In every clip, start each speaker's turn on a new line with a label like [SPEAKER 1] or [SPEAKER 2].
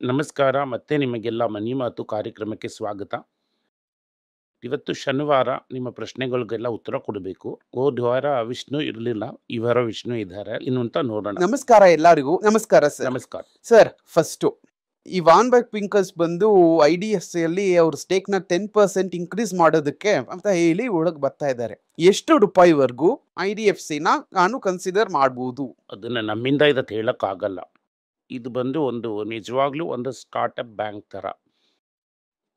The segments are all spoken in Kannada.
[SPEAKER 1] ನಮಸ್ಕಾರ. ಮತ್ತೆ ನಿಮಗೆಲ್ಲ ಮನಿ ಮಾತು ಕಾರ್ಯಕ್ರಮಕ್ಕೆ ಸ್ವಾಗತ. ಇವತ್ತು ಶನಿವಾರ ನಿಮ್ಮ ಪ್ರಶ್ನೆಗಳಿಗೆಲ್ಲ ಉತ್ತರ ಕೊಡಬೇಕು. ಹೋದ ವಾರ ವಿಷ್ಣು ಇರಲಿಲ್ಲ, ಈ ವಾರ ವಿಷ್ಣು ಇದ್ದಾರೆ. ಇನ್ನು ಅಂತ ನೋಡೋಣ.
[SPEAKER 2] ನಮಸ್ಕಾರ ಎಲ್ಲರಿಗೂ. ನಮಸ್ಕಾರ ಸರ್.
[SPEAKER 1] ನಮಸ್ಕಾರ.
[SPEAKER 2] ಸರ್, ಫಸ್ಟು ಈ ವಾನ್ಬರ್ಗ್ ಪಿಂಕರ್ಸ್ ಬಂದು IDFC ಅಲ್ಲಿ ಅವ್ರ ಸ್ಟೇಕ್ ನ 10% ಇನ್ಕ್ರೀಸ್ ಮಾಡೋದಕ್ಕೆ ಅಂತ ಹೇಳಿ ಒಳಗ್ ಬರ್ತಾ ಇದ್ದಾರೆ. ಎಷ್ಟು ರೂಪಾಯಿವರೆಗೂ IDFC ನ ನಾನು ಕನ್ಸಿಡರ್ ಮಾಡಬಹುದು?
[SPEAKER 1] ಅದನ್ನ ನಮ್ಮಿಂದ ಇದಕ್ಕೆ ಹೇಳಕ್ಕಾಗಲ್ಲ. ಇದು ಬಂದು ಒಂದು ನಿಜವಾಗ್ಲೂ ಒಂದು ಸ್ಟಾರ್ಟಪ್ ಬ್ಯಾಂಕ್ ತರ.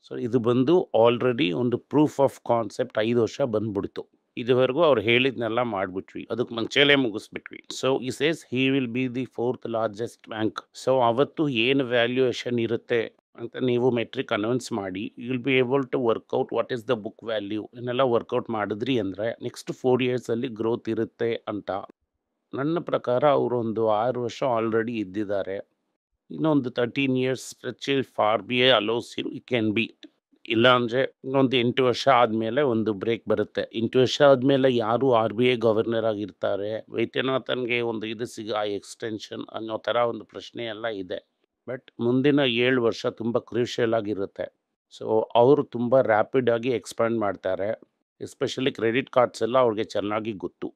[SPEAKER 1] ಸೊ ಇದು ಬಂದು ಆಲ್ರೆಡಿ ಒಂದು ಪ್ರೂಫ್ ಆಫ್ ಕಾನ್ಸೆಪ್ಟ್ 5 ವರ್ಷ ಬಂದ್ಬಿಡ್ತು. ಇದುವರೆಗೂ ಅವ್ರು ಹೇಳಿದ್ನೆಲ್ಲ ಮಾಡ್ಬಿಟ್ವಿ, ಅದಕ್ಕೆ ಮುಂಚೆಲೇ ಮುಗಿಸ್ಬಿಟ್ವಿ. ಸೊ ಈ says he will be the 4th largest bank. So ಅವತ್ತು ಏನು ವ್ಯಾಲ್ಯೂಯೇಷನ್ ಇರುತ್ತೆ ಅಂತ ನೀವು ಮೆಟ್ರಿಕ್ ಅನೌನ್ಸ್ ಮಾಡಿ, you will be able to work out what is the book value. ಇದನ್ನೆಲ್ಲ ವರ್ಕೌಟ್ ಮಾಡಿದ್ರಿ ಅಂದರೆ ನೆಕ್ಸ್ಟ್ 4 ಇಯರ್ಸಲ್ಲಿ ಗ್ರೋತ್ ಇರುತ್ತೆ ಅಂತ. ನನ್ನ ಪ್ರಕಾರ ಅವರು ಒಂದು 6 ವರ್ಷ ಆಲ್ರೆಡಿ ಇದ್ದಿದ್ದಾರೆ. ಇನ್ನೊಂದು 13 years stretch for be a allows you can be. ಇಲ್ಲ ಅಂದರೆ ಇನ್ನೊಂದು 8 ವರ್ಷ ಆದಮೇಲೆ ಒಂದು ಬ್ರೇಕ್ ಬರುತ್ತೆ. 8 ವರ್ಷ ಆದಮೇಲೆ ಯಾರು RBI ಗವರ್ನರ್ ಆಗಿರ್ತಾರೆ, ವೈದ್ಯನಾಥನ್ಗೆ ಒಂದು ಇದು ಎಕ್ಸ್ಟೆನ್ಷನ್ ಅನ್ನೋ ಥರ ಒಂದು ಪ್ರಶ್ನೆ ಎಲ್ಲ ಇದೆ. ಬಟ್ ಮುಂದಿನ 7 ವರ್ಷ ತುಂಬ ಕ್ರೂಷಿಯಲ್ ಆಗಿರುತ್ತೆ. ಸೊ ಅವರು ತುಂಬ ರ್ಯಾಪಿಡ್ ಆಗಿ ಎಕ್ಸ್ಪ್ಯಾಂಡ್ ಮಾಡ್ತಾರೆ. ಎಸ್ಪೆಷಲಿ ಕ್ರೆಡಿಟ್ ಕಾರ್ಡ್ಸ್ ಎಲ್ಲ ಅವ್ರಿಗೆ ಚೆನ್ನಾಗಿ ಗೊತ್ತು.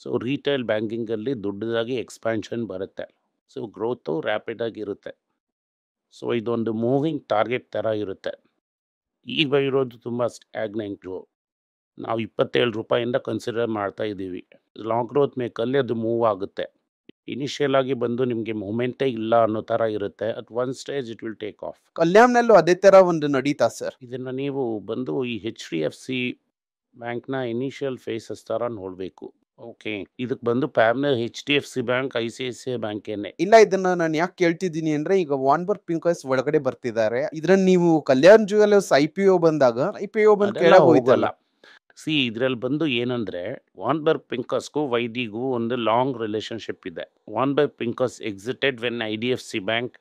[SPEAKER 1] ಸೊ ರಿಟೇಲ್ ಬ್ಯಾಂಕಿಂಗಲ್ಲಿ ದೊಡ್ಡದಾಗಿ ಎಕ್ಸ್ಪ್ಯಾನ್ಷನ್ ಬರುತ್ತೆ. ಸೊ ಗ್ರೋತು ರ್ಯಾಪಿಡ್ ಆಗಿರುತ್ತೆ. ಸೊ ಇದೊಂದು ಮೂವಿಂಗ್ ಟಾರ್ಗೆಟ್ ಥರ ಇರುತ್ತೆ. ಈಗ ಇರೋದು ತುಂಬ ಸ್ಟ್ಯಾಗ್ನೆಂಟು. ನಾವು 27 ರೂಪಾಯಿಂದ ಕನ್ಸಿಡರ್ ಮಾಡ್ತಾ ಇದ್ದೀವಿ. ಲಾಂಗ್ ಗ್ರೋತ್ ಮೇಕಲ್ಲಿ ಅದು ಮೂವ್ ಆಗುತ್ತೆ. ಇನಿಷಿಯಲ್ ಆಗಿ ಬಂದು ನಿಮಗೆ ಮೂಮೆಂಟೇ ಇಲ್ಲ ಅನ್ನೋ ಥರ ಇರುತ್ತೆ. At one stage it will take off.
[SPEAKER 2] ಕಲ್ಯಾಣ್ನಲ್ಲೂ ಅದೇ ತರ ಒಂದು ನಡೀತಾ ಸರ್?
[SPEAKER 1] ಇದನ್ನು ನೀವು ಬಂದು ಈ HDFC ಬ್ಯಾಂಕ್ನ ಇನಿಷಿಯಲ್ ಫೇಸಸ್ ಥರ ನೋಡಬೇಕು. ಓಕೆ, ಇದಕ್ಕೆ ಬಂದು ಪ್ಯಾಮ್ನರ್ HDFC ಬ್ಯಾಂಕ್ ICICI ಬ್ಯಾಂಕೇನೆ.
[SPEAKER 2] ಇಲ್ಲ, ಇದನ್ನ ನಾನು ಯಾಕೆ ಕೇಳ್ತಿದ್ದೀನಿ ಅಂದ್ರೆ, ಈಗ ವಾನ್ಬರ್ಗ್ ಪಿಂಕರ್ಸ್ ಒಳಗಡೆ ಬರ್ತಿದ್ದಾರೆ. ಇದ್ರಲ್ಲಿ ನೀವು ಕಲ್ಯಾಣ್ ಜ್ಯುವೆಲರ್ಸ್ IPO ಬಂದಾಗ IPO ಬಂದು
[SPEAKER 1] ಅದೆಲ್ಲ
[SPEAKER 2] ಕೆಳಗೆ
[SPEAKER 1] ಹೋಗಲ್ಲ.
[SPEAKER 2] ಹೋಯ್ತಲ್ಲ.
[SPEAKER 1] ಇದರಲ್ಲಿ ಬಂದು ಏನಂದರೆ, ವಾನ್ಬರ್ಗ್ ಪಿಂಕರ್ಸ್ಗೂ ವೈದಿಗೂ ಒಂದು ಲಾಂಗ್ ರಿಲೇಷನ್ಶಿಪ್ ಇದೆ. Warburg Pincus excited when IDFC bank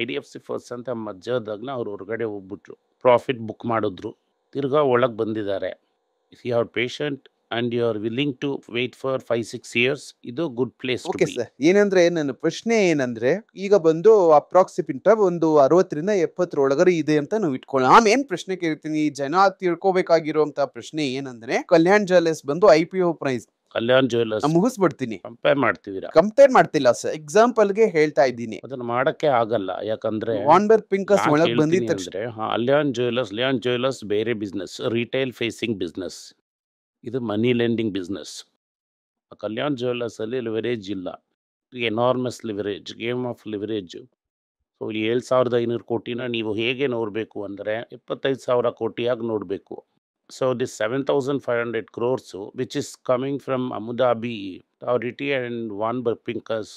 [SPEAKER 1] IDFC first ಅಂತ ಮಜ್ಜಾದಾಗನ ಅವ್ರು ಹೊರಗಡೆ ಹೋಗ್ಬಿಟ್ರು, ಪ್ರಾಫಿಟ್ ಬುಕ್ ಮಾಡಿದ್ರು, ತಿರ್ಗಾ ಒಳಗೆ ಬಂದಿದ್ದಾರೆ. If you are patient and you are willing to wait for 5-6 years, ಇದು good place to
[SPEAKER 2] okay
[SPEAKER 1] be.
[SPEAKER 2] Sir, ಏನಂದ್ರೆ ನನ್ನ ಪ್ರಶ್ನೆ ಏನಂದ್ರೆ, ಈಗ ಬಂದು ಅಪ್ರಾಕ್ಸಿಮೇಟ್ ಒಂದು 60ರಿಂದ 70 ಒಳಗಡೆ ಇದೆ ಅಂತ ನಾವು ಇಟ್ಕೊಳ್ಳೋಣ. ನಾನು ಏನ್ ಪ್ರಶ್ನೆ ಕೇಳ್ತೀನಿ, ಜನ ತಿಳ್ಕೊಬೇಕಾಗಿರುವಂತ ಪ್ರಶ್ನೆ ಏನಂದ್ರೆ, ಕಲ್ಯಾಣ್ ಜ್ಯುವೆಲರ್ಸ್ ಬಂದು IPO ಪ್ರೈಸ್
[SPEAKER 1] ಕಲ್ಯಾಣ್ ಜ್ಯುವೆಲರ್ಸ್
[SPEAKER 2] ಮುಗಿಸ್ಬಿಡ್ತೀನಿ,
[SPEAKER 1] ಕಂಪೇರ್ ಮಾಡ್ತೀವಿರಾ?
[SPEAKER 2] ಕಂಪೇರ್ ಮಾಡ್ತಿಲ್ಲ ಸರ್, ಎಕ್ಸಾಂಪಲ್ಗೆ ಹೇಳ್ತಾ ಇದ್ದೀನಿ.
[SPEAKER 1] ಅದನ್ನು ಮಾಡೋಕ್ಕೆ ಆಗಲ್ಲ. ಯಾಕಂದ್ರೆ
[SPEAKER 2] ವಾನ್ಬರ್ಗ್ ಪಿಂಕರ್ಸ್
[SPEAKER 1] ಯಾಕೆ
[SPEAKER 2] ಒಳಗೆ
[SPEAKER 1] ಹೇಳ್ತೀನಿ
[SPEAKER 2] ಬಂದಿದ ತಕ್ಷಣ
[SPEAKER 1] ಅಂದರೆ, ಕಲ್ಯಾಣ್ ಜ್ಯುವೆಲರ್ಸ್ ಬೇರೆ ಬಿಸ್ನೆಸ್, ರಿಟೇಲ್ ಫೇಸಿಂಗ್ ಬಿಸ್ನೆಸ್. ಇದು ಮನಿ ಲೆಂಡಿಂಗ್ ಬಿಸ್ನೆಸ್. ಕಲ್ಯಾಣ್ ಜ್ಯುವೆಲರ್ಸಲ್ಲಿ ಲಿವರೇಜ್ ಇಲ್ಲ, enormous leverage, game of leverage. So ಇಲ್ಲಿ 7,500 ಕೋಟಿನ ನೀವು ಹೇಗೆ ನೋಡಬೇಕು ಅಂದರೆ 25,000 ಕೋಟಿಯಾಗಿ ನೋಡಬೇಕು. So this 7,500 crores which is coming from Abu Dhabi Authority and Warburg Pincus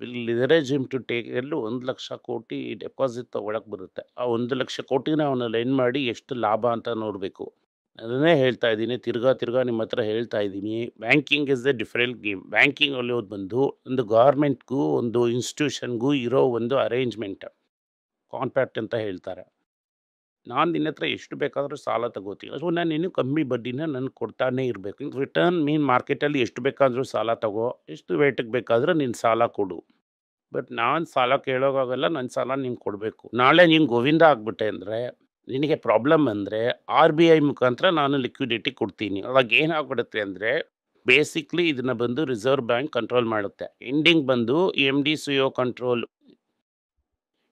[SPEAKER 1] will leverage him to take. ಎಲ್ಲೂ 1,00,000 ಕೋಟಿ ಡೆಪಾಸಿಟ್ ಒಳಗೆ ಬರುತ್ತೆ. ಆ 1,00,000 ಕೋಟಿನ ಅವನ್ನ ಲೆಂಡ್ ಮಾಡಿ ಎಷ್ಟು ಲಾಭ ಅಂತ ನೋಡಬೇಕು. ಅದನ್ನೇ ಹೇಳ್ತಾ ಇದ್ದೀನಿ, ತಿರ್ಗಾ ನಿಮ್ಮ ಹತ್ರ ಹೇಳ್ತಾ ಇದ್ದೀನಿ. Banking is A different game. Banking ಅಲ್ಲಿ ಬಂದು ಒಂದು ಗೌರ್ಮೆಂಟ್ಗೂ ಒಂದು ಇನ್ಸ್ಟಿಟ್ಯೂಷನ್ಗೂ ಇರೋ ಒಂದು ಅರೇಂಜ್ಮೆಂಟ್, ಕಾಂಟ್ರಾಕ್ಟ್ ಅಂತ ಹೇಳ್ತಾರೆ. ನಾನು ನಿನ್ನ ಹತ್ರ ಎಷ್ಟು ಬೇಕಾದರೂ ಸಾಲ ತಗೋತೀನಿ, ಸೊ ನಾನು ಇನ್ನೂ ಕಮ್ಮಿ ಬಡ್ಡಿನ ನನಗೆ ಕೊಡ್ತಾನೆ ಇರಬೇಕು. ರಿಟರ್ನ್ ಮೀನ್ ಮಾರ್ಕೆಟಲ್ಲಿ ಎಷ್ಟು ಬೇಕಾದರೂ ಸಾಲ ತಗೋ, ಎಷ್ಟು ವೇಟಿಗೆ ಬೇಕಾದರೂ ನೀನು ಸಾಲ ಕೊಡು. ಬಟ್ ನಾನು ಸಾಲ ಕೇಳೋಕ್ಕಾಗಲ್ಲ, ನನ್ನ ಸಾಲ ನೀನು ಕೊಡಬೇಕು. ನಾಳೆ ನೀನು ಗೋವಿಂದ ಆಗ್ಬಿಟ್ಟೆ ಅಂದರೆ, ನಿನಗೆ ಪ್ರಾಬ್ಲಮ್ ಅಂದರೆ RBI ಮುಖಾಂತರ ನಾನು ಲಿಕ್ವಿಡಿಟಿ ಕೊಡ್ತೀನಿ. ಅವಾಗ ಏನಾಗ್ಬಿಡುತ್ತೆ ಅಂದರೆ, ಬೇಸಿಕ್ಲಿ ಇದನ್ನು ಬಂದು ರಿಸರ್ವ್ ಬ್ಯಾಂಕ್ ಕಂಟ್ರೋಲ್ ಮಾಡುತ್ತೆ. ಎಂಡಿಂಗ್ ಬಂದು MD CEO ಕಂಟ್ರೋಲ್.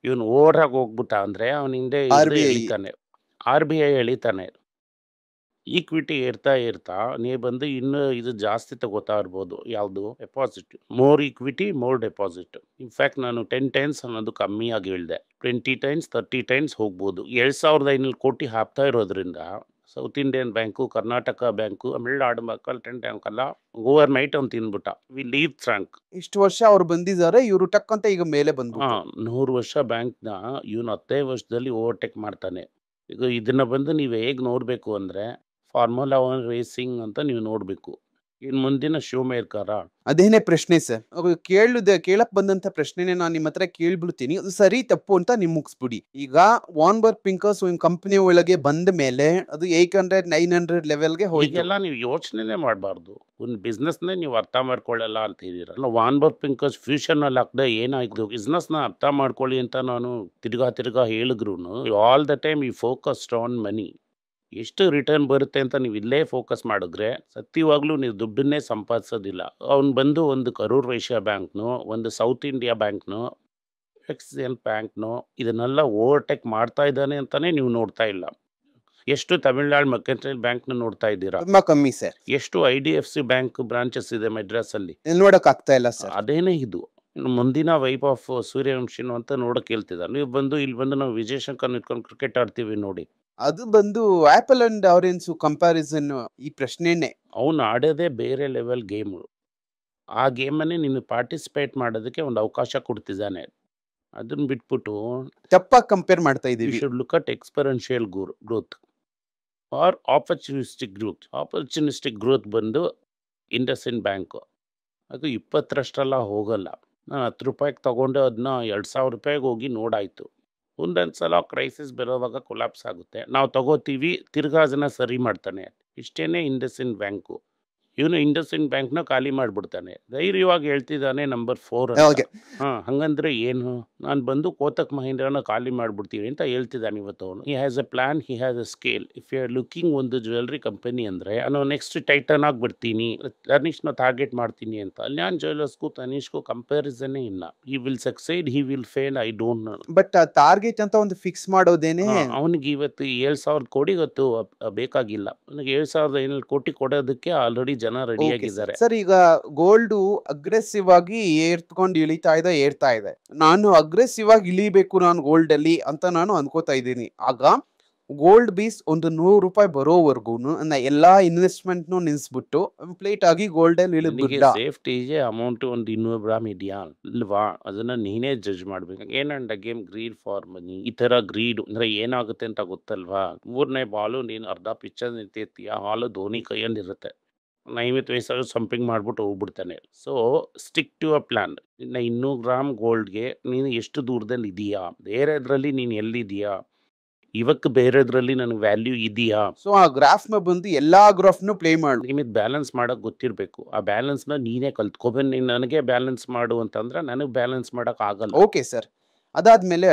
[SPEAKER 1] ಇವನು ಓವರಾಗಿ ಹೋಗ್ಬಿಟ್ಟ ಅಂದರೆ ಅವನ ಹಿಂದೆ
[SPEAKER 2] RBI
[SPEAKER 1] ಎಳಿತಾನೆ, RBI ಎಳಿತಾನೆ. ಈಕ್ವಿಟಿ ಏರ್ತಾ ನೀವು ಬಂದು ಇನ್ನೂ ಇದು ಜಾಸ್ತಿ ತಗೋತಾ ಇರ್ಬೋದು. ಯಾವುದು? Deposit. More equity more deposit. In fact ನಾನು 10 ಟೈಮ್ಸ್ ಅನ್ನೋದು ಕಮ್ಮಿಯಾಗಿ ಹೇಳಿದೆ, 20 ಟೈಮ್ಸ್ 30 ಟೈಮ್ಸ್ ಹೋಗ್ಬೋದು. 7,500 ಕೋಟಿ ಹಾಕ್ತಾ ಇರೋದ್ರಿಂದ south Indian bank, Karnataka bank, Tamil Nadu bank ಎಲ್ಲ ಓವರ್ ನೈಟ್ ಅವ್ನು ತಿಂದ್ಬಿಟ್ಟ. V leave Frank.
[SPEAKER 2] ಇಷ್ಟು ವರ್ಷ ಅವ್ರು ಬಂದಿದ್ದಾರೆ, ಇವರು ಟಕ್ ಅಂತ ಈಗ ಮೇಲೆ ಬಂದ್ಬಿಟ್ಟು
[SPEAKER 1] 100 ವರ್ಷ ಬ್ಯಾಂಕ್ನ ಇವನು 10 ವರ್ಷದಲ್ಲಿ ಓವರ್ಟೇಕ್ ಮಾಡ್ತಾನೆ. ಈಗ ಇದನ್ನು ಬಂದು ನೀವು ಹೇಗೆ ನೋಡಬೇಕು ಅಂದರೆ, ಫಾರ್ಮುಲಾ 1 ರೇಸಿಂಗ್ ಅಂತ ನೀವು ನೋಡಬೇಕು. ಇನ್ನು ಮುಂದಿನ ಶೋ ಮೇಲ್ಕಾರ
[SPEAKER 2] ಅದೇನೇ ಪ್ರಶ್ನೆ ಸರ್. ಕೇಳಕ್ ಬಂದಂತ ಪ್ರಶ್ನೆನೇ ನಾನು ನಿಮ್ಮ ಹತ್ರ ಕೇಳ್ಬಿಡ್ತೀನಿ. ಅದು ಸರಿ ತಪ್ಪು ಅಂತ ನೀವು ಮುಗಿಸ್ಬಿಡಿ. ಈಗ ವಾರ್ನ್ ಪಿಂಕರ್ಸ್ ಕಂಪನಿ ಒಳಗೆ ಬಂದ ಮೇಲೆ ಅದು 800 900 ಲೆವೆಲ್ಗೆ ಹೋಯ್ತು.
[SPEAKER 1] ಈಗೆಲ್ಲ ನೀವು ಯೋಚನೆನೇ ಮಾಡಬಾರ್ದು. ಒಂದು ಬಿಸ್ನೆಸ್ನೇ ನೀವು ಅರ್ಥ ಮಾಡ್ಕೊಳ್ಳಲ್ಲ ಅಂತ ಹೇಳಿರಲ್ಲ. ವಾರ್ನ್ ಪಿಂಕರ್ಸ್ ಫ್ಯೂಚರ್ ಅಲ್ಲಿ ಹಾಕ್ದೆ ಏನಾಯ್ತು ಬಿಸ್ನೆಸ್ನ ಅರ್ಥ ಮಾಡ್ಕೊಳ್ಳಿ ಅಂತ ನಾನು ತಿರ್ಗಾ ಹೇಳಿದ್ರು ಆಲ್ ದ ಟೈಮ್ ಈ ಫೋಕಸ್ಡ್ ಆನ್ ಮನಿ. ಎಷ್ಟು ರಿಟರ್ನ್ ಬರುತ್ತೆ ಅಂತ ನೀವು ಇಲ್ಲೇ ಫೋಕಸ್ ಮಾಡಿದ್ರೆ ಸತ್ಯವಾಗ್ಲೂ ನೀವು ದುಡ್ಡನ್ನೇ ಸಂಪಾದಿಸೋದಿಲ್ಲ. ಅವ್ನು ಬಂದು ಒಂದು ಕರೂರ್ ವೈಶ್ಯ ಬ್ಯಾಂಕ್ನೋ ಒಂದು ಸೌತ್ ಇಂಡಿಯಾ ಬ್ಯಾಂಕ್ನೋ ಎಕ್ಸಿಎಲ್ ಬ್ಯಾಂಕ್ನೋ ಇದನ್ನೆಲ್ಲ ಓವರ್ಟೇಕ್ ಮಾಡ್ತಾ ಇದ್ದಾನೆ ಅಂತಾನೆ ನೀವು ನೋಡ್ತಾ ಇಲ್ಲ. ಎಷ್ಟು ತಮಿಳ್ನಾಡು ಮರ್ಕೆಂಟೈಲ್ ಬ್ಯಾಂಕ್ನ ನೋಡ್ತಾ ಇದ್ದೀರಾ?
[SPEAKER 2] ತುಂಬಾ ಕಮ್ಮಿ ಸರ್.
[SPEAKER 1] ಎಷ್ಟು IDFC ಬ್ಯಾಂಕ್ ಬ್ರಾಂಚಸ್ ಇದೆ ಮದ್ರಾಸಲ್ಲಿ?
[SPEAKER 2] ನೋಡಕ್ ಆಗ್ತಾ ಇಲ್ಲ ಸರ್.
[SPEAKER 1] ಅದೇನೇ ಇದು. ಇನ್ನು ಮುಂದಿನ ವೈಪ್ ಆಫ್ ಸೂರ್ಯವಂಶಿನು ಅಂತ ನೋಡಕ್ ಹೇಳ್ತಿದ್ದಾರೆ. ನೀವು ಬಂದು ಇಲ್ಲಿ ಬಂದು ನಾವು ವಿಜಯ್ ಶಂಕರ್ ನಿಂತ್ಕೊಂಡು ಕ್ರಿಕೆಟ್ ಆಡ್ತೀವಿ ನೋಡಿ.
[SPEAKER 2] ಅದು ಬಂದು ಆಪಲ್ ಅಂಡ್ ಆರೆಂಜ್ ಕಂಪ್ಯಾರಿಸನ್ ಈ ಪ್ರಶ್ನೆನೇ.
[SPEAKER 1] ಅವನು ಆಡೋದೇ ಬೇರೆ ಲೆವೆಲ್ ಗೇಮು. ಆ ಗೇಮನ್ನೇ ನೀನು ಪಾರ್ಟಿಸಿಪೇಟ್ ಮಾಡೋದಕ್ಕೆ ಒಂದು ಅವಕಾಶ ಕೊಡ್ತಿದ್ದಾನೆ. ಅದನ್ನ ಬಿಟ್ಬಿಟ್ಟು
[SPEAKER 2] ತಪ್ಪಾಗಿ ಕಂಪೇರ್ ಮಾಡ್ತಾ
[SPEAKER 1] ಯು
[SPEAKER 2] ಇದೀವಿ.
[SPEAKER 1] Should look at experiential growth or opportunistic growth. Opportunistic growth ಬಂದು ಇಂಡಸ್ಇಂಡ್ ಬ್ಯಾಂಕು ಅದು 20ರಷ್ಟೆಲ್ಲ ಹೋಗಲ್ಲ. ನಾನು 10 ರೂಪಾಯಿಗೆ ತೊಗೊಂಡು ಅದನ್ನ 2000 ರೂಪಾಯಿಗೆ ಹೋಗಿ ನೋಡಾಯಿತು. ಒಂದೊಂದು ಸಲ ಕ್ರೈಸಿಸ್ ಬರೋವಾಗ ಕೊಲಾಪ್ಸ್ ಆಗುತ್ತೆ. ನಾವು ತಗೋತೀವಿ, ತಿರ್ಗಾ ಅದನ್ನು ಸರಿ ಮಾಡ್ತಾನೆ. ಇಷ್ಟೇ ಇಂಡಸ್ಇಂಡ್ ಬ್ಯಾಂಕು. ಇವನು ಇಂಡಸ್ಇಂಡ್ ಬ್ಯಾಂಕ್ನ ಖಾಲಿ ಮಾಡಿಬಿಡ್ತಾನೆ. ಧೈರ್ಯವಾಗಿ ಹೇಳ್ತಿದ್ದಾನೆ ನಂಬರ್ 4 ಅಂತ.
[SPEAKER 2] ಹಾಗೆ
[SPEAKER 1] ಹಂಗಂದ್ರೆ ಏನು? ನಾನು ಬಂದು ಕೋಟಕ್ ಮಹೀಂದ್ರನ ಖಾಲಿ ಮಾಡಿಬಿಡ್ತೀನಿ ಅಂತ ಹೇಳ್ತಿದ್ದಾನೆ ಇವತ್ತು ಅವನು. He has a plan, he has a scale. If you are looking ಒಂದು ಜ್ಯುವೆಲ್ರಿ ಕಂಪನಿ ಅಂದರೆ ನಾನು ನೆಕ್ಸ್ಟ್ ಟೈಟನ್ ಆಗಿಬಿಡ್ತೀನಿ, ತನಿಷ್ನ ಟಾರ್ಗೆಟ್ ಮಾಡ್ತೀನಿ ಅಂತ. ಕಲ್ಯಾಣ್ ಜ್ಯುವೆಲರ್ಸ್ಗೂ ತನಿಷ್ಗೂ ಕಂಪ್ಯಾರಿಸನ್ನೇ ಇಲ್ಲ. He will succeed, he will fail, I don't know.
[SPEAKER 2] But ಆ ಟಾರ್ಗೆಟ್ ಅಂತ ಒಂದು ಫಿಕ್ಸ್ ಮಾಡೋದೇನೆ.
[SPEAKER 1] ಅವನಿಗೆ ಇವತ್ತು 7,000 ಕೋಟಿ ಗೊತ್ತು ಬೇಕಾಗಿಲ್ಲ. ಅವನಿಗೆ 7,500 ಕೋಟಿ ಕೊಡೋದಕ್ಕೆ ಆಲ್ರೆಡಿ ಜನ ರೆಡಿ ಆಗಿದ್ದಾರೆ.
[SPEAKER 2] ಸರ್, ಈಗ ಗೋಲ್ಡ್ ಅಗ್ರೆಸಿವ್ ಆಗಿ ಏರ್ತ್ಕೊಂಡು ಏರ್ತಾ ಇದೆ. ನಾನು ಅಗ್ರೆಸಿವ್ ಆಗಿ ಇಳಿಬೇಕು ನಾನು ಗೋಲ್ಡ್ ಅಲ್ಲಿ ಅಂತ ನಾನು ಅನ್ಕೋತಾ ಇದ್ದೀನಿ. ಆಗ ಗೋಲ್ಡ್ ಬೀಸ್ ಒಂದು 100 ರೂಪಾಯಿ ಬರೋವರೆಗೂ ಎಲ್ಲಾ ಇನ್ವೆಸ್ಟ್ಮೆಂಟ್ ನಿಲ್ಸ್ಬಿಟ್ಟು ಕಂಪ್ಲೀಟ್ ಆಗಿ ಗೋಲ್ಡ್ ಅಲ್ಲಿ ಇಳಿದ್ಬಿಟ್ಟ.
[SPEAKER 1] ಸೇಫ್ಟಿಗೆ ಅಮೌಂಟ್ ಒಂದು 200 ಗ್ರಾಮ್ ಇದೆಯಾ ಇಲ್ವಾ ಅದನ್ನ ನೀನೇ ಜಡ್ಜ್ ಮಾಡ್ಬೇಕು. ಏನಂಡ ಗೇಮ್ ಗ್ರೀಡ್ ಫಾರ್ ಮನಿ. ಈ ತರ ಗ್ರೀಡ್ ಅಂದ್ರೆ ಏನಾಗುತ್ತೆ ಅಂತ ಗೊತ್ತಲ್ವಾ? 3ನೇ ಬಾಲು ನೀನು ಅರ್ಧ ಪಿಚ್ಚರ್ ನಿಂತಿರ್ತೀಯ, ಹಾಲು ಧೋನಿ ಕೈಯಲ್ಲಿ ಇರುತ್ತೆ. 50 ವಯಸ್ಸಾಗಿ ಸಂಪಿಂಗ್ ಮಾಡ್ಬಿಟ್ಟು ಹೋಗ್ಬಿಡ್ತಾನೆ. So stick to a plan. ಇನ್ನು 200 ಗ್ರಾಮ್ ಗೋಲ್ಡ್ಗೆ ನೀನು ಎಷ್ಟು ದೂರದಲ್ಲಿ ಇದೆಯಾ, ಬೇರೆದ್ರಲ್ಲಿ ನೀನು ಎಲ್ಲಿದೆಯಾ, ಇವಕ್ಕೆ ಬೇರೆದ್ರಲ್ಲಿ ನನಗೆ ವ್ಯಾಲ್ಯೂ ಇದೆಯಾ.
[SPEAKER 2] ಸೊ ಆ ಗ್ರಾಫ್ ನ ಬಂದು ಎಲ್ಲಾ ಗ್ರಾಫ್ ನು ಪ್ಲೇ ಮಾಡು.
[SPEAKER 1] ನಿಮಗೆ ಬ್ಯಾಲೆನ್ಸ್ ಮಾಡಕ್ ಗೊತ್ತಿರಬೇಕು. ಆ ಬ್ಯಾಲೆನ್ಸ್ನ ನೀನೇ ಕಲ್ತ್ಕೊಬೇಕು. ನೀನು ನನಗೆ ಬ್ಯಾಲೆನ್ಸ್ ಮಾಡು ಅಂತಂದ್ರೆ ನನಗೆ ಬ್ಯಾಲೆನ್ಸ್ ಮಾಡಕ್ ಆಗಲ್ಲ.
[SPEAKER 2] Okay sir. ಅದಾದ್ಮೇಲೆ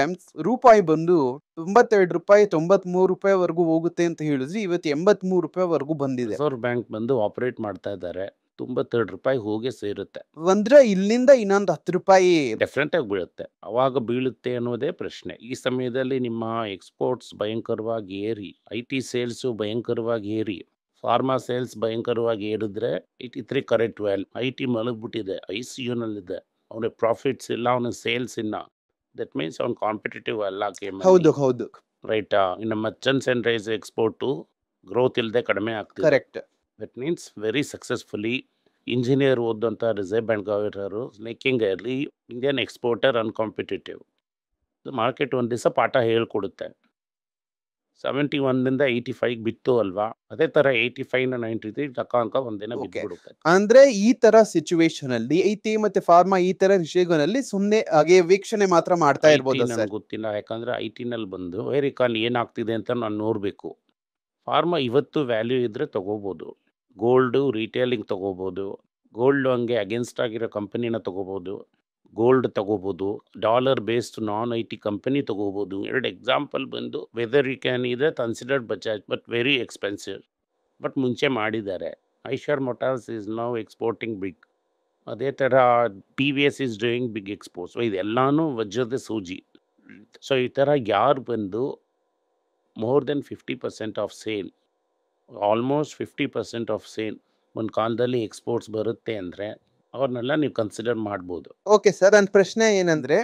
[SPEAKER 2] ರೂಪಾಯಿ ಬಂದು 92 ರೂಪಾಯಿ 93 ರೂಪಾಯಿವರೆಗೂ ಹೋಗುತ್ತೆ ಅಂತ ಹೇಳಿದ್ರಿ. ಇವತ್ತು 83 ರೂಪಾಯಿವರೆಗೂ ಬಂದಿದೆ.
[SPEAKER 1] ರಿಸರ್ವ್ ಬ್ಯಾಂಕ್ ಬಂದು ಆಪರೇಟ್ ಮಾಡ್ತಾ ಇದ್ದಾರೆ. 92 ರೂಪಾಯಿ ಹೋಗಿ ಸೇರುತ್ತೆ.
[SPEAKER 2] ಅಂದ್ರೆ ಇಲ್ಲಿಂದ ಇನ್ನೊಂದು 10 ರೂಪಾಯಿ
[SPEAKER 1] ಡೆಫಿನೆಟ್ ಆಗಿ ಬೀಳುತ್ತೆ. ಅವಾಗ ಬೀಳುತ್ತೆ ಅನ್ನೋದೇ ಪ್ರಶ್ನೆ. ಈ ಸಮಯದಲ್ಲಿ ನಿಮ್ಮ ಎಕ್ಸ್ಪೋರ್ಟ್ಸ್ ಭಯಂಕರವಾಗಿ ಏರಿ, IT ಸೇಲ್ಸು ಭಯಂಕರವಾಗಿ ಏರಿ, ಫಾರ್ಮಾ ಸೇಲ್ಸ್ ಭಯಂಕರವಾಗಿ ಏರಿದ್ರೆ ಇಟ್ ಇತ್ರಿ ಕರೆಕ್ಟ್ ವೆಲ್. IT ಮಲಗ್ಬಿಟ್ಟಿದೆ, ICUನಲ್ಲಿದೆ, ಅವನಿಗೆ ಪ್ರಾಫಿಟ್ಸ್ ಇಲ್ಲ, ಅವನ ಸೇಲ್ಸ್ ಇಲ್ಲ. ದಟ್ ಮೀನ್ಸ್ ಅವ್ನು ಕಾಂಪಿಟೇಟಿವ್ ಅಲ್ಲ ಗೇಮ್.
[SPEAKER 2] ಹೌದು
[SPEAKER 1] ರೈಟಾ? ಇನ್ನು merchants and rice export growth ಇಲ್ಲದೆ ಕಡಿಮೆ ಆಗ್ತದೆ.
[SPEAKER 2] Correct.
[SPEAKER 1] That means very successfully engineer ಓದಂಥ reserve bank governor making early Indian exporter uncompetitive. Market ಒಂದು ದಿವಸ ಪಾಠ ಹೇಳ್ಕೊಡುತ್ತೆ. 71 85 ಬಿತ್ತು ಅಲ್ವಾ? ಅದೇ ತರ 85 93 ತಕ್ಕ ಒಂದಿನ ಬಿದ್ದುಬಿಡುತ್ತೆ.
[SPEAKER 2] ಅಂದ್ರೆ ಈ ತರ ಸಿಚುವೇಶನ್ ಅಲ್ಲಿ IT ಮತ್ತೆ ಫಾರ್ಮಾ ಈ ತರ ವಿಷಯಗಳಲ್ಲಿ ಸುಮ್ಮನೆ ಹಾಗೆ ವೀಕ್ಷಣೆ ಮಾತ್ರ ಮಾಡ್ತಾ ಇರ್ಬೋದು ಸರ್.
[SPEAKER 1] ಗೊತ್ತಿಲ್ಲ, ಯಾಕಂದ್ರೆ IT ನಲ್ಲಿ ಬಂದು ವೇರಿಕಾನ್ ಏನಾಗ್ತಿದೆ ಅಂತ ನಾನು ನೋಡಬೇಕು. ಫಾರ್ಮಾ ಇವತ್ತು ವ್ಯಾಲ್ಯೂ ಇದ್ರೆ ತಗೋಬಹುದು. ಗೋಲ್ಡು ರಿಟೇಲಿಂಗ್ ತಗೋಬಹುದು. ಗೋಲ್ಡ್ ಹಂಗೆ ಅಗೇನ್ಸ್ಟ್ ಆಗಿರೋ ಕಂಪನಿನ ತಗೋಬಹುದು. ಗೋಲ್ಡ್ ತಗೋಬಹುದು. Dollar based non IT company ತಗೋಬಹುದು. 2 ಎಕ್ಸಾಂಪಲ್ ಬಂದು ವೆದರ್ ಯು ಕ್ಯಾನ್ ಇದೆ considered Bajaj but very expensive. But ಮುಂಚೆ ಮಾಡಿದ್ದಾರೆ. Eicher motors is now exporting big. ಅದೇ ಥರ TVS is doing big exports. ಇದೆಲ್ಲಾನು ವಜ್ರದ ಸೂಜಿ. ಸೊ ಈ ಥರ ಯಾರು ಬಂದು more than 50% of sale, almost 50% of sale ಒಂದು ಕಾಲದಲ್ಲಿ ಎಕ್ಸ್ಪೋರ್ಟ್ಸ್ ಬರುತ್ತೆ ಅಂದರೆ ಅವ್ರನ್ನೆಲ್ಲ ನೀವು ಕನ್ಸಿಡರ್ ಮಾಡ್ಬೋದು.
[SPEAKER 2] ಓಕೆ ಸರ್, ನನ್ನ ಪ್ರಶ್ನೆ ಏನಂದ್ರೆ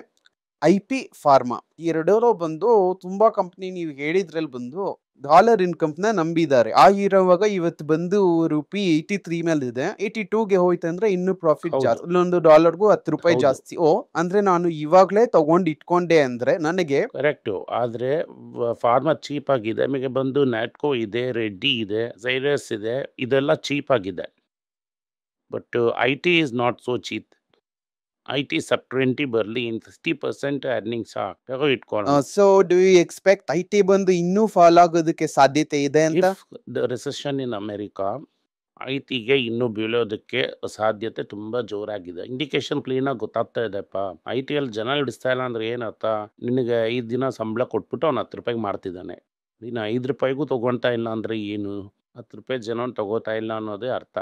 [SPEAKER 2] IP ಫಾರ್ಮಾ ಈ ಎರಡೂ ಬಂದು ತುಂಬಾ ಕಂಪ್ನಿ ನೀವು ಹೇಳಿದ್ರಲ್ಲಿ ಬಂದು ಡಾಲರ್ ಇನ್ಕಮ್ ನ ನಂಬಿದ್ದಾರೆ. ಆ ಇರುವಾಗ ಇವತ್ತು ಬಂದು ರೂಪಿ 83 ಮೇಲೆ ಇದೆ. 82ಗೆ ಹೋಯ್ತಂದ್ರೆ ಇನ್ನು ಪ್ರಾಫಿಟ್ ಜಾಸ್ತಿ. ಇಲ್ಲೊಂದು ಡಾಲರ್ಗೂ 10 ರೂಪಾಯಿ ಜಾಸ್ತಿ. ಅಂದ್ರೆ ನಾನು ಇವಾಗ್ಲೇ ತಗೊಂಡು ಇಟ್ಕೊಂಡೆ ಅಂದ್ರೆ ನನಗೆ
[SPEAKER 1] ಕರೆಕ್ಟು. ಆದ್ರೆ ಫಾರ್ಮಾ ಚೀಪ್ ಆಗಿದೆ. ನಿಮಗೆ ಬಂದು ನ್ಯಾಟ್ಕೋ ಇದೆ, ರೆಡ್ಡಿ ಇದೆ, ಝೈರಸ್ ಇದೆ, ಇದೆಲ್ಲ ಚೀಪ್ ಆಗಿದೆ. But I T is not so cheap. I T sub 20 ಬರಲಿ, ಇನ್ 50% ಅರ್ನಿಂಗ್ಸ್ ತಗೋ ಇಟ್ಕೊಳ್ಳೋಣ.
[SPEAKER 2] So do you expect I T ಬಂದು ಇನ್ನೂ ಫಾಲ್ ಆಗೋದಕ್ಕೆ ಸಾಧ್ಯತೆ ಇದೆ ಅಂತ?
[SPEAKER 1] If the recession in America, I ಟಿಗೆ ಇನ್ನೂ ಬೀಳೋದಕ್ಕೆ ಸಾಧ್ಯತೆ ತುಂಬ ಜೋರಾಗಿದೆ. ಇಂಡಿಕೇಶನ್ ಕ್ಲೀನಾಗಿ ಗೊತ್ತಾಗ್ತಾ ಇದೆಪ್ಪ. ಐ ಟಿಯಲ್ಲಿ ಜನ ಹಿಡಿಸ್ತಾ ಇಲ್ಲ ಅಂದ್ರೆ ಏನರ್ಥ? ನಿನಗೆ 5 ದಿನ ಸಂಬಳ ಕೊಟ್ಬಿಟ್ಟು ಅವ್ನು 10 ರೂಪಾಯಿಗೆ ಮಾಡ್ತಿದ್ದಾನೆ. ನೀನು 5 ರೂಪಾಯಿಗೂ ತೊಗೊಳ್ತಾ ಇಲ್ಲ ಅಂದರೆ ಏನು? 10 ರೂಪಾಯಿ ಜನ ತಗೋತಾ ಇಲ್ಲ ಅನ್ನೋದೇ ಅರ್ಥ.